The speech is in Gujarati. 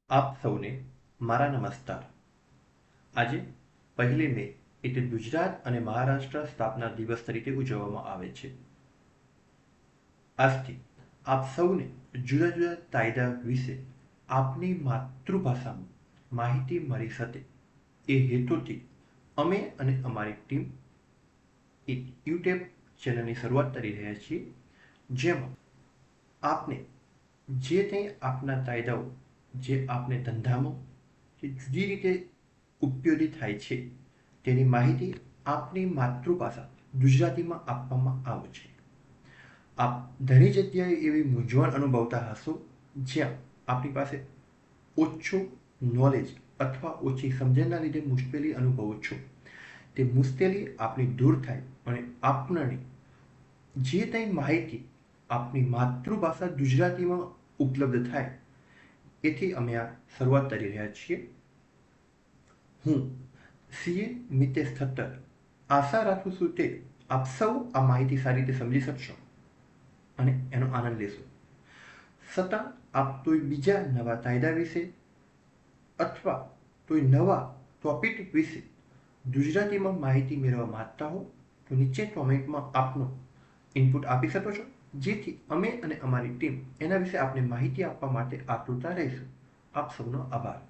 આપ સૌને મારા નમસ્કાર. આજે 1 મે એટલે ગુજરાત અને મહારાષ્ટ્ર સ્થાપના દિવસ તરીકે ઉજવવામાં આવે છે. આજથી આપ સૌને જુદા જુદા કાયદા વિશે આપની માતૃભાષામાં માહિતી મળી શકે એ હેતુથી અમે અને અમારી ટીમ એક યુટ્યુબ ચેનલની શરૂઆત કરી રહ્યા છીએ, જેમાં આપને જે કંઈ આપના કાયદાઓ જે આપને ધંધામાં જે જુદી રીતે ઉપયોગી થાય છે તેની માહિતી આપની માતૃભાષા ગુજરાતીમાં આપવામાં આવે છે. આપ ઘણી જગ્યાએ એવી મૂંઝવણ અનુભવતા હશો જ્યાં આપની પાસે ઓછું નોલેજ અથવા ઓછી સમજણના લીધે મુશ્કેલી અનુભવો છો. તે મુશ્કેલી આપની દૂર થાય અને આપનાની જે કંઈ માહિતી આપની માતૃભાષા ગુજરાતીમાં ઉપલબ્ધ થાય એથી અમે આ શરૂઆત કરી રહ્યા છીએ. હું સીએ મિતેશ ખટ્ટર આશા રાખું છું કે આપ સૌ આ માહિતી સારી રીતે સમજી શકશો અને એનો આનંદ લેશો. છતાં આપ કોઈ બીજા નવા કાયદા વિશે અથવા કોઈ નવા ટોપિક વિશે ગુજરાતીમાં માહિતી મેળવવા માંગતા હો તો નીચે કોમેન્ટમાં આપનો ઇનપુટ આપી શકો છો, જેથી અમે અને અમારી ટીમ એના વિશે આપને માહિતી આપવા માટે આતુરતા રહીશું. આપ સૌનો આભાર.